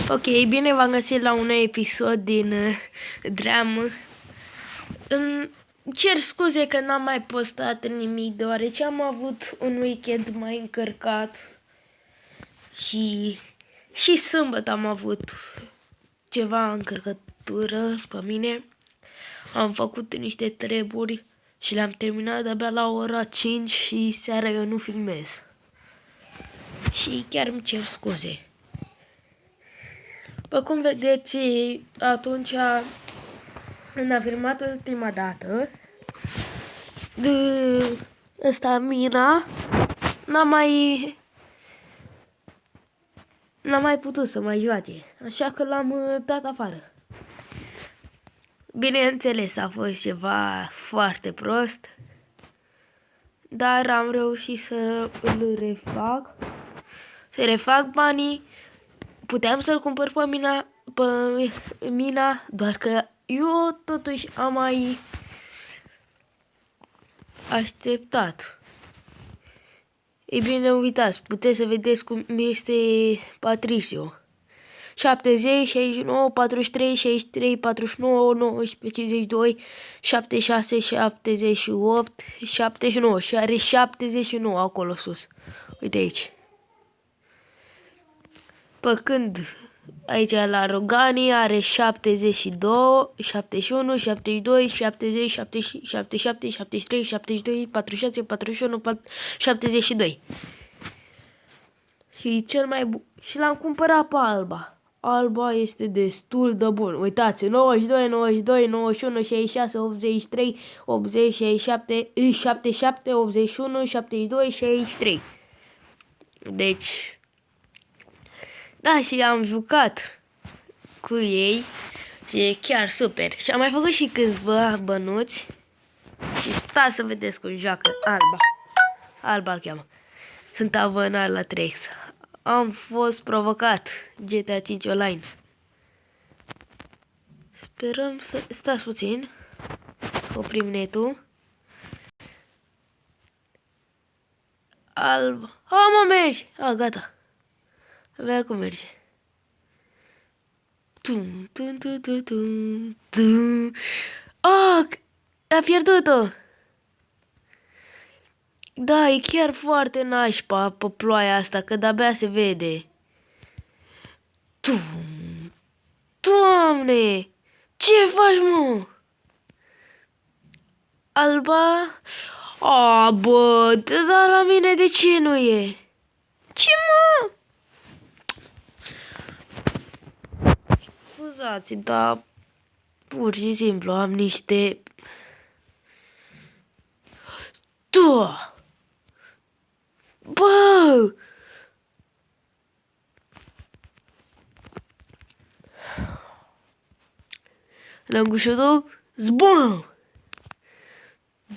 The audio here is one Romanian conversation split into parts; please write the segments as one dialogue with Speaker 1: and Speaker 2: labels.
Speaker 1: Ok, bine v-am găsit la un nou episod din Dream. Cer scuze că n-am mai postat nimic, deoarece am avut un weekend mai încărcat și sâmbătă am avut ceva încărcătură pe mine. Am făcut niște treburi și le-am terminat de-abia la ora 5 și seara eu nu filmez. Și chiar îmi cer scuze. După cum vedeți, atunci când am filmat ultima dată, ăsta Mina n-a mai putut să mai joace, așa că l-am dat afară. Bineînțeles, a fost ceva foarte prost, dar am reușit să îl refac, să refac banii. Puteam să-l cumpăr pe Mina, doar că eu totuși am mai așteptat. Ei bine, uitați, puteți să vedeți cum este Patricio. 70, 69, 43, 63, 49, 19, 52, 76, 78, 79 și are 79 acolo sus. Uite aici. Pe când aici la Rogani are 72, 71, 72, 70, 77, 73, 72, 46, 41, 72. Și cel mai bun. Și l-am cumpărat pe Alba. Alba este destul de bun. Uitați, 92, 92, 91, 66, 83, 80, 67, 77, 81, 72, 63. Deci da, și am jucat cu ei și e chiar super. Și am mai făcut și câțiva bănuți. Și stați să vedeți cum joacă Alba. Alba îl cheamă. Sunt abonar la 3X. Am fost provocat GTA 5 Online. Sperăm să... Stați puțin. Oprim netul. Alba. Mă, mergi! Gata. Avea cum merge. Tum, tum, tum, tum, tum, tum. A pierdut-o. Da, e chiar foarte nașpa pe ploaia asta, că de-abia se vede. Tum. Doamne! Ce faci, mă? Alba? Bă, dar la mine de ce nu e? Ce, mă? Scuzați, dar pur și simplu am niște... Da! Bă! Lăngușotul, zbum!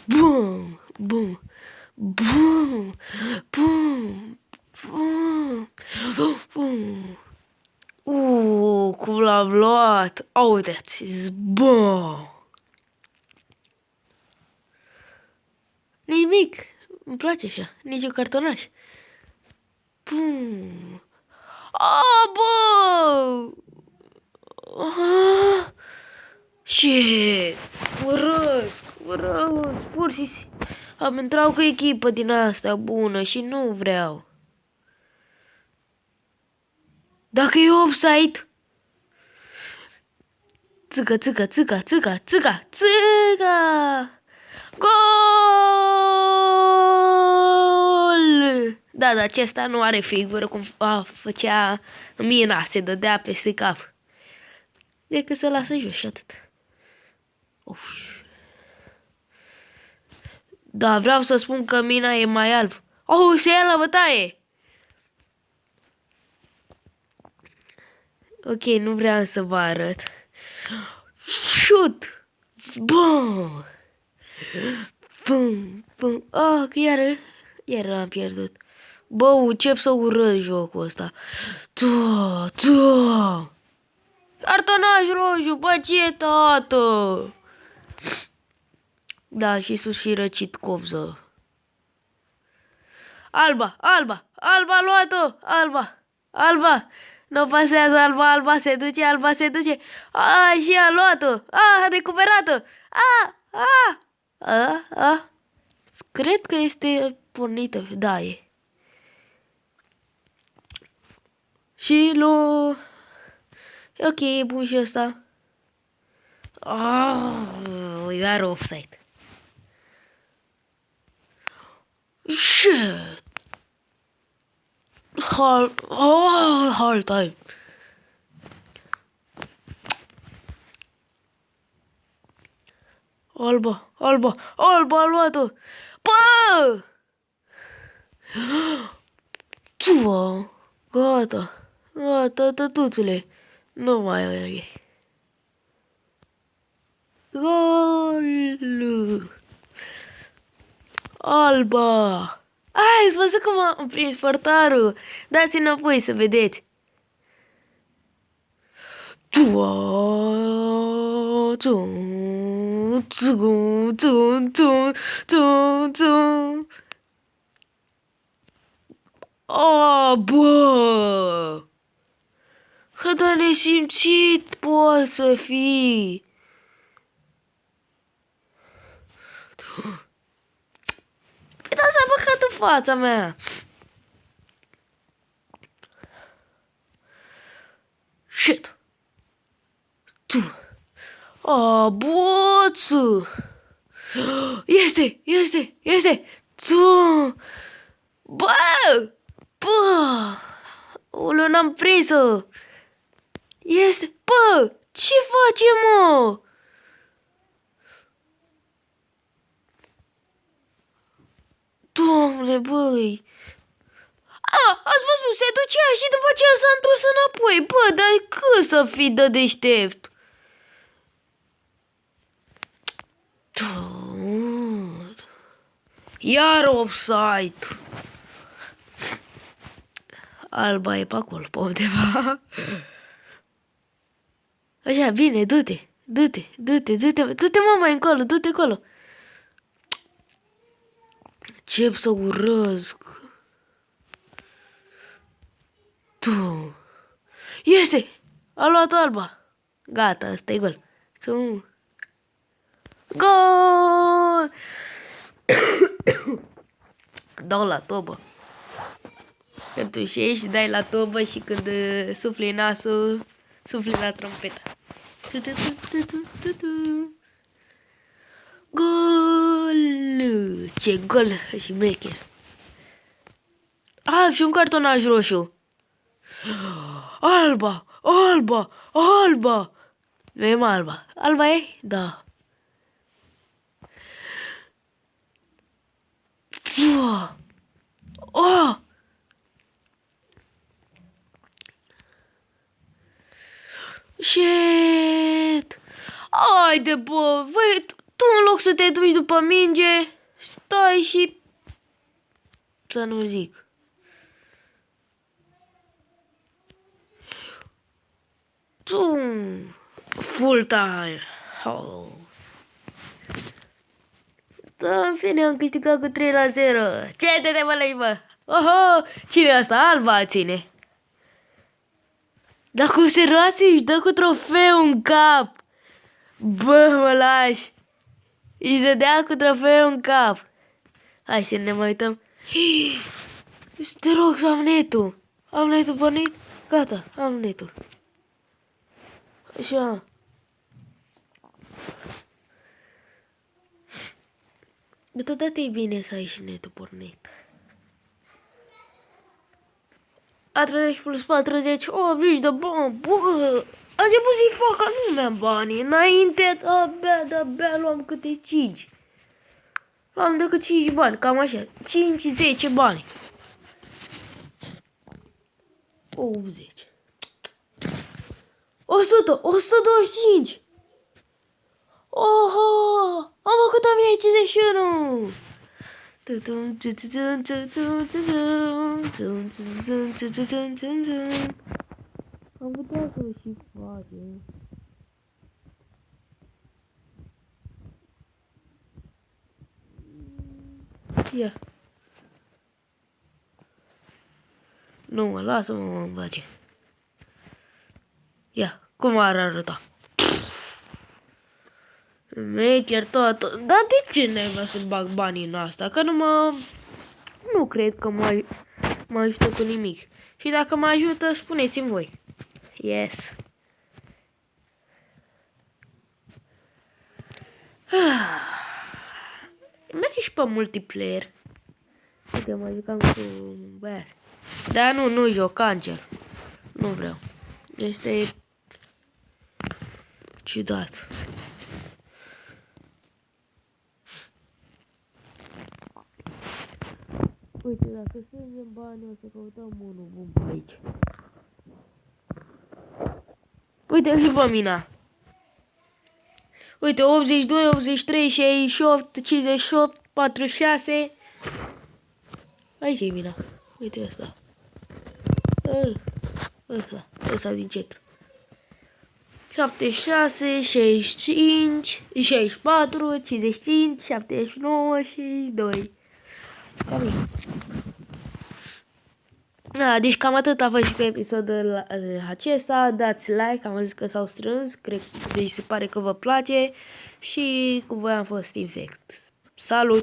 Speaker 1: Bum! Bum! Bum! Bum! Bum! Bum! Cum l-am luat! Uitați! Zbum! Nimic! Îmi place așa, nici un cartonaș. Bum! Bă! Shit! Urăsc, pur și simplu. Am intrat cu echipă din asta bună și nu vreau. Dacă e offside... Țica, țica, țica, țica, țica, țica! Gol! Da, dar acesta nu are figură cum făcea Mina, se dădea peste cap. Decât să lasă jos și atât. Uf. Da, vreau să spun că Mina e mai alb. Se ia la bătaie! Ok, nu vreau să vă arăt. Shoot! Bum! Bum! Bum! Iar am pierdut. Bă, încep să urăsc jocul ăsta. Cartonaj roșu, bă, ce tată? Da, și sus și răcit covză. Alba, a luat-o, Alba. Nu pasează alba, alba se duce, alba se duce. A, și a luat-o. A recuperat-o. A. Cred că este pornită. Da, e. Și lu... Ok, e bun și ăsta. Iar offside. Shit. Hard time. Alba a luat-o. Bă! Tua! Gata, tătuțule. Nu mai e. Gol! Alba! Ați văzut cum am prins portarul? Dați înapoi să vedeți. Bă! Că da nesimțit poate să fii. Păi da, s-a băgat în fața mea. Shit. Boțu. Este. Bă! Ulu, n-am prins-o. Este. Bă! Ce facem, mă? Doamne, băi. Ați văzut, se ducea și după aceea s-a întors înapoi. Bă, dar cât să fii de deștept? Iar offside. Alba e pe acolo, pe undeva. Așa, bine, du-te, mă, mai încolo, du-te acolo. Încep să urăsc. Tu. Este! A luat Alba. Gata, ăsta e gol. Gol! Dau la tobă. Când tușești, dai la tobă și când sufli nasul, sufli la trompetă. Gol! Ce gol și mecher. Și un cartonaj roșu. Alba! Vem Alba. Alba e? Da. Shit! Haide, bă, tu în loc să te duci după minge, stai și... să nu zic. Tu... full time. Da, în fine, am câștigat cu 3-0. Ce te mălăi, bă? Cine e asta? Alba ține. Dar cum se roase își dă cu trofeu în cap. Bă, mă lași. Își dădea cu trofeu în cap. Hai să ne mai uităm. Te rog să am netul. Am netul pornit? Gata, am netul. Așa. Totodată e bine să ai și netul pornit. A 30 plus 40, 80 de bani, bă! A început să-i facă lumea banii. Înainte, de-abia luam câte 5. Luam decât 5 bani, cam așa. 5-10 bani. 80. 100, 125. Oho! Am făcut 1051. Am putea să o și facem. Ia. Nu mă, lasă-mă, mă îmbace. Ia, cum ar arăta? Maker toată. Dar de ce n-ai să bag banii în asta? Că nu cred că mă ajută cu nimic. Și dacă mă ajută, spuneți-mi voi. Yes. Merge și pe multiplayer. Uite, mă jucam cu băiat. Dar nu joc cancer. Nu vreau. Este ciudat. Uite, dacă strângem bani, o să căutăm unul bun pe aici. Uite și pe mine. Uite, 82, 83, 68, 58, 46. Aici e mina. Uite ăsta. Ăsta din centru. 76, 65, 64, 55, 79 și 2. Cam e. Da, deci cam atât a fost și pe episodul acesta. Dați like, am zis că s-au strâns. Cred, deci se pare că vă place. Și cu voi am fost Infect. Salut!